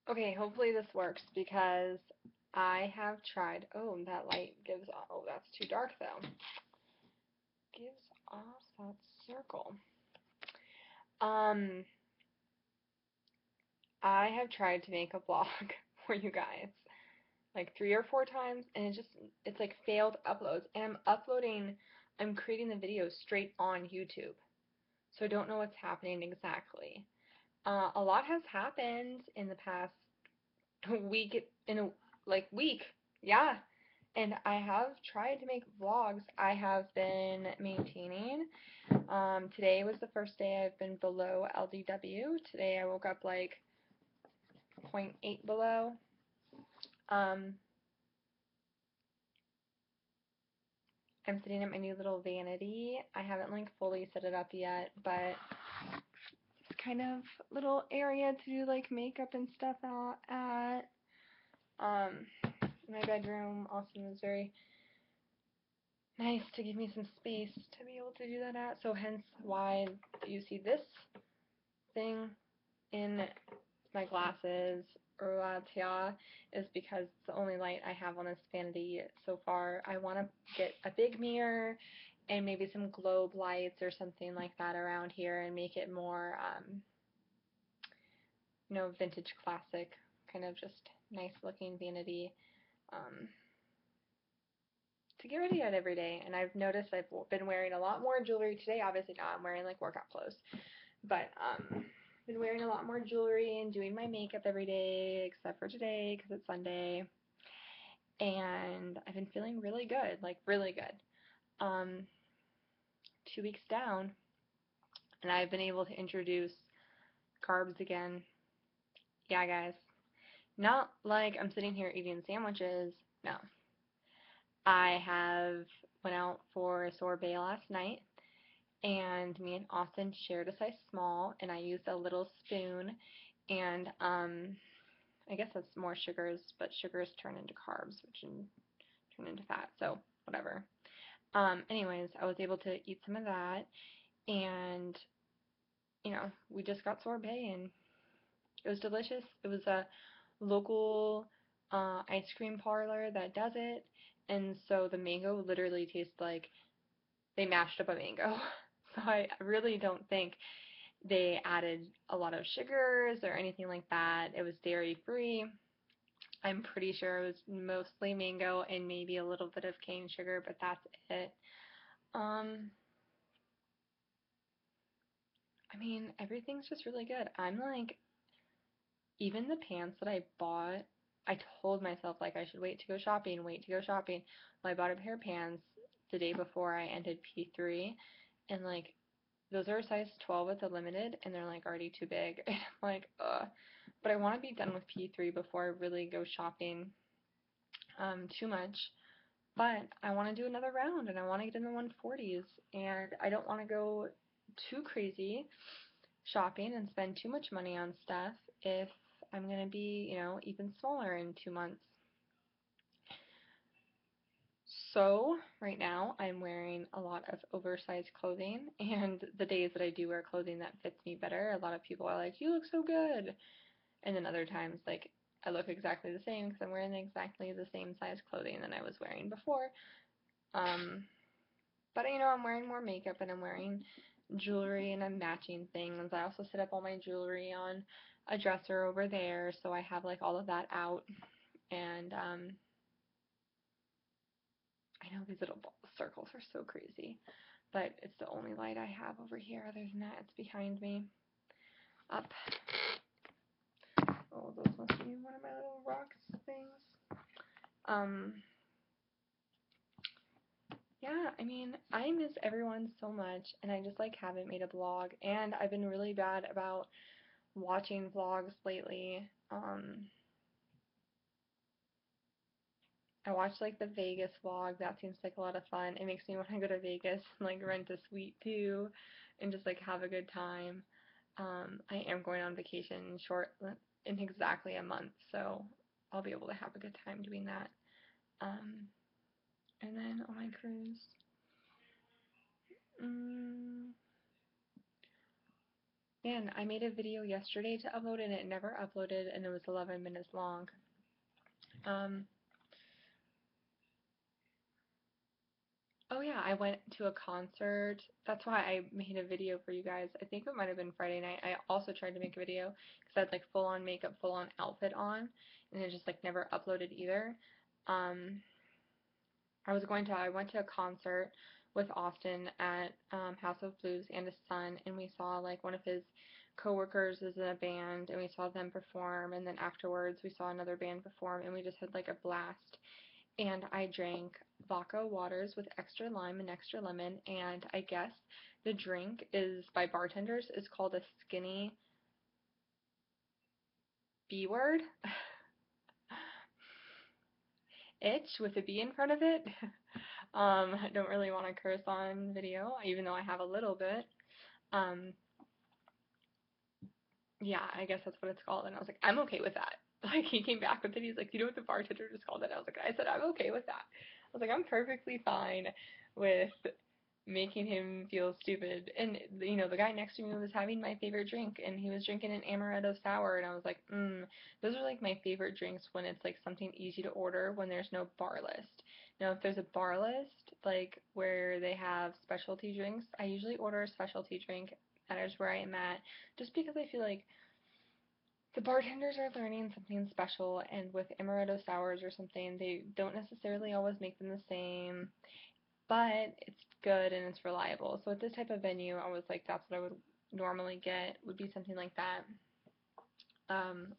Okay, hopefully this works because I have tried. Oh, that light gives off. Oh, that's too dark though. Gives off that circle. Um, I have tried to make a vlog for you guys like 3 or 4 times, and it's like failed uploads. And I'm creating the videos straight on YouTube, so I don't know what's happening exactly. A lot has happened in the past week, week, yeah. And I have tried to make vlogs. I have been maintaining. Today was the first day I've been below LDW. Today I woke up like zero point 0.8 below. Um, I'm sitting at my new little vanity. I haven't like fully set it up yet, but it's kind of little area to do like makeup and stuff at. Um, my bedroom also is very nice to give me some space to be able to do that at. So hence why you see this thing in my glasses Tia is because it's the only light I have on this vanity so far. I want to get a big mirror and maybe some globe lights or something like that around here and make it more, vintage classic, kind of just nice looking vanity um, to get ready at every day. And I've noticed I've been wearing a lot more jewelry today. Obviously not, I'm wearing like workout clothes, but been wearing a lot more jewelry and doing my makeup every day except for today because it's Sunday. And I've been feeling really good, like really good. 2 weeks down, and I've been able to introduce carbs again. Yeah, guys. Not like I'm sitting here eating sandwiches. No. I have went out for a sorbet last night, and me and Austin shared a size small, and I used a little spoon, and I guess that's more sugars, but sugars turn into carbs, which turn into fat, so whatever. Anyways, I was able to eat some of that, and we just got sorbet, and it was delicious. It was a local ice cream parlor that does it, and so the mango literally tastes like they mashed up a mango. So I really don't think they added a lot of sugars or anything like that. It was dairy free. I'm pretty sure it was mostly mango and maybe a little bit of cane sugar, but that's it. Um, I mean, everything's just really good. I'm like, even the pants that I bought, I told myself like I should wait to go shopping, wait to go shopping. Well, I bought a pair of pants the day before I ended P3, and like those are a size 12 at the limited, and they're like already too big. And I'm like, ugh. But I want to be done with P3 before I really go shopping too much. But I want to do another round, and I want to get in the 140s, and I don't want to go too crazy shopping and spend too much money on stuff if I'm going to be, even smaller in 2 months. So right now I'm wearing a lot of oversized clothing, and the days that I do wear clothing that fits me better, a lot of people are like, you look so good. And then other times, like, I look exactly the same because I'm wearing exactly the same size clothing that I was wearing before. Um, but I'm wearing more makeup and I'm wearing jewelry and I'm matching things. I also set up all my jewelry on a dresser over there, so I have like all of that out. And I know these little circles are so crazy, but it's the only light I have over here. Other than that, it's behind me. Up. Oh, those must be one of my little rocks things. Um, yeah, I mean, I miss everyone so much, and I just like haven't made a vlog, and I've been really bad about watching vlogs lately. I watched like the Vegas vlog. That seems like a lot of fun. It makes me want to go to Vegas and like rent a suite too, and just like have a good time. I am going on vacation in exactly a month, so I'll be able to have a good time doing that. And then on my cruise, mm, Man, I made a video yesterday to upload and it never uploaded and it was 11 minutes long. Oh yeah, I went to a concert. That's why I made a video for you guys. I think it might have been Friday night. I also tried to make a video because I had like full on makeup, full on outfit on, and it just like never uploaded either. Um, I went to a concert with Austin at House of Blues and his son, and we saw like one of his coworkers is in a band, and we saw them perform, and then afterwards we saw another band perform, and we just had like a blast. And I drank vodka waters with extra lime and extra lemon, and I guess the drink is by bartenders is called a skinny B word. Itch with a B in front of it. I don't really want to curse on video, even though I have a little bit. Um, yeah, I guess that's what it's called. And I was like, I'm okay with that. Like, he came back with it. He's like, you know what the bartender just called it? I was like, I said, I'm okay with that. I was like, I'm perfectly fine with making him feel stupid. And, you know, the guy next to me was having my favorite drink, and he was drinking an amaretto sour. And I was like, those are like my favorite drinks when it's like something easy to order when there's no bar list. Now, if there's a bar list, like where they have specialty drinks, I usually order a specialty drink. That is where I am at, just because I feel like the bartenders are learning something special, and with amaretto sours or something, they don't necessarily always make them the same, but it's good and it's reliable. So at this type of venue, I was like, that's what I would normally get, would be something like that,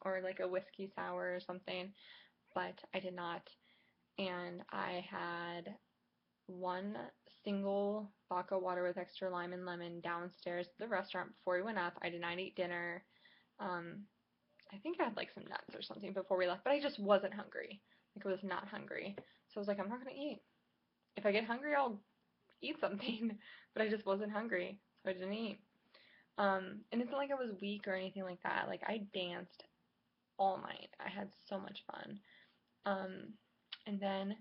or like a whiskey sour or something, but I did not. And I had one single vodka water with extra lime and lemon downstairs at the restaurant before we went up. I did not eat dinner. Um, I think I had like some nuts or something before we left, but I just wasn't hungry. Like I was not hungry. So I was like, I'm not gonna eat. If I get hungry, I'll eat something. But I just wasn't hungry, so I didn't eat. And it's not like I was weak or anything like that. Like I danced all night. I had so much fun. Um, and then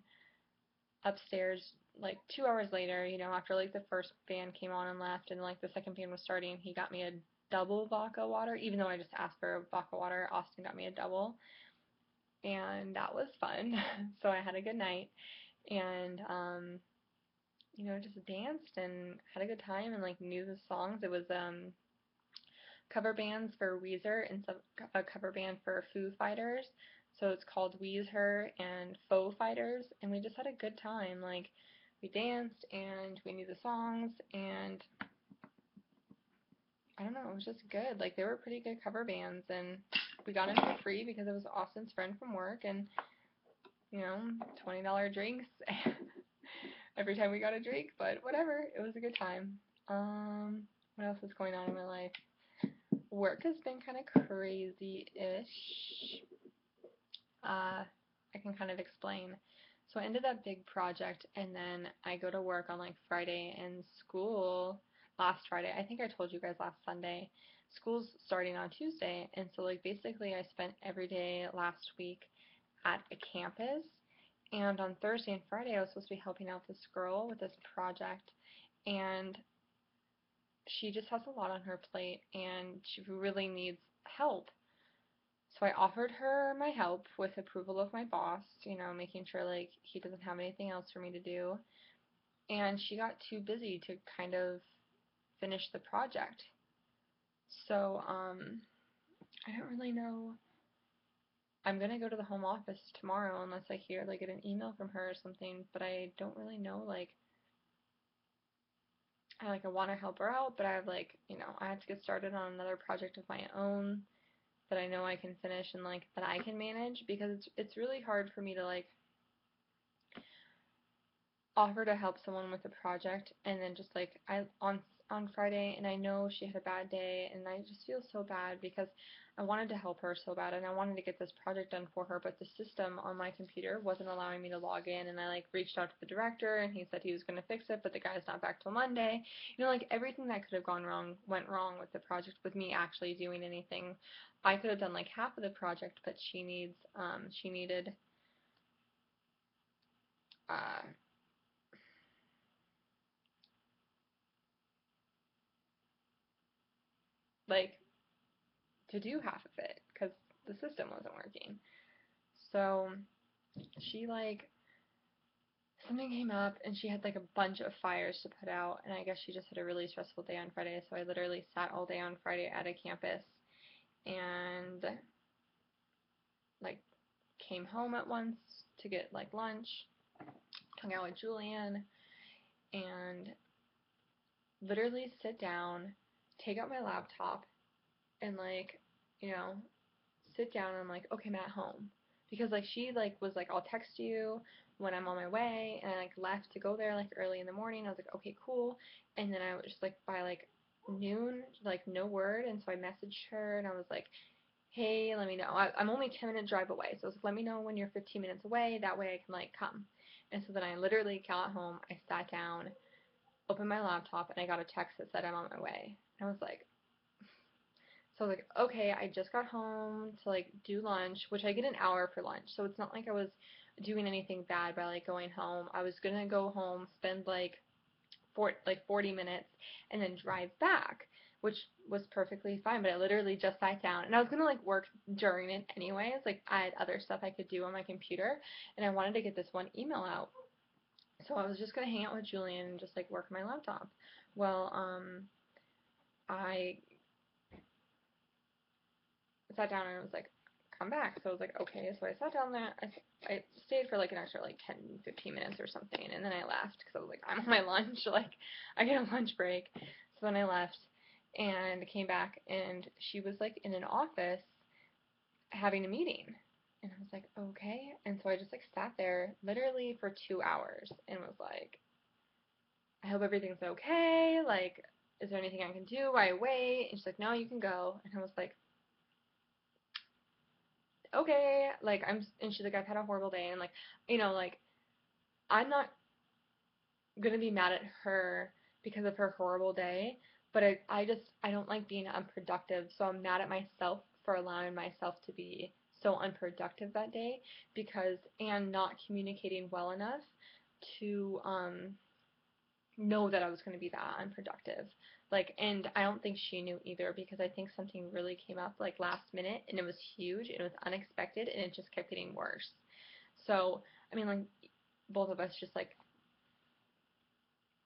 upstairs, like 2 hours later, you know, after like the first band came on and left, and like the second band was starting, he got me a double vodka water. Even though I just asked for a vodka water, Austin got me a double, and that was fun. So I had a good night, and you know, just danced and had a good time and like knew the songs. It was cover bands for Weezer and some a cover band for Foo Fighters. So it's called Weezer and Faux Fighters, and we just had a good time. Like we danced and we knew the songs, and I don't know, it was just good. Like they were pretty good cover bands, and we got in for free because it was Austin's friend from work, and you know, $20 drinks every time we got a drink, but whatever, it was a good time. What else is going on in my life? Work has been kind of crazy-ish. I can kind of explain. So I ended that big project, and then I go to work on like Friday, and school last Friday. I think I told you guys last Sunday. School's starting on Tuesday, and so like basically I spent every day last week at a campus, and on Thursday and Friday I was supposed to be helping out this girl with this project, and she just has a lot on her plate and she really needs help. So I offered her my help with approval of my boss, you know, making sure like he doesn't have anything else for me to do. And she got too busy to kind of finish the project. So, I don't really know. I'm gonna go to the home office tomorrow unless I hear like get an email from her or something, but I don't really know like I want to help her out, but I have like, you know, I have to get started on another project of my own that I know I can finish and like that I can manage, because it's really hard for me to like offer to help someone with a project and then just like on Friday, and I know she had a bad day, and I just feel so bad because I wanted to help her so bad and I wanted to get this project done for her, but the system on my computer wasn't allowing me to log in, and I like reached out to the director and he said he was going to fix it, but the guy's not back till Monday. You know, like everything that could have gone wrong went wrong with the project, with me actually doing anything. I could have done like half of the project, but she needed uh like to do half of it because the system wasn't working. So she like something came up and she had like a bunch of fires to put out, and I guess she just had a really stressful day on Friday, so I literally sat all day on Friday at a campus and like came home at once to get like lunch, hung out with Julian, and literally sit down, take out my laptop, and like, you know, sit down and I'm like, okay, I'm at home. Because like she like was like, I'll text you when I'm on my way, and I like left to go there like early in the morning. I was like, okay, cool. And then I was just like by like noon, like no word, and so I messaged her and I was like, hey, let me know. I'm only 10-minute drive away, so I was like, let me know when you're 15 minutes away. That way I can like come. And so then I literally got home. I sat down, opened my laptop, and I got a text that said I'm on my way. And I was like, so I was like, okay, I just got home to like do lunch, which I get an hour for lunch. So it's not like I was doing anything bad by like going home. I was gonna go home, spend like 40 minutes, and then drive back, which was perfectly fine. But I literally just sat down, and I was gonna like work during it anyways. Like I had other stuff I could do on my computer, and I wanted to get this one email out. So I was just gonna hang out with Julian and just like work on my laptop. Well, I sat down and it was like, come back. So I was like, okay. So I sat down there. I stayed for like an extra like 10, 15 minutes or something. And then I left because I was like, I'm on my lunch. Like, I get a lunch break. So then I left and came back, and she was like in an office having a meeting. And I was like, okay. And so I just like sat there literally for 2 hours and was like, I hope everything's okay. Like, is there anything I can do while I wait? And she's like, no, you can go. And I was like, okay, like and she's like, I've had a horrible day, and like, like I'm not gonna be mad at her because of her horrible day, but I don't like being unproductive, so I'm mad at myself for allowing myself to be so unproductive that day and not communicating well enough to know that I was going to be that unproductive. Like, and I don't think she knew either, because I think something really came up like last minute, and it was huge and it was unexpected, and it just kept getting worse. So, I mean, like, both of us just like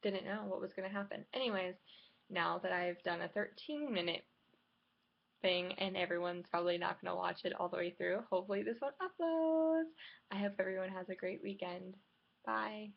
didn't know what was going to happen. Anyways, now that I've done a 13-minute thing and everyone's probably not going to watch it all the way through, hopefully this one uploads. I hope everyone has a great weekend. Bye.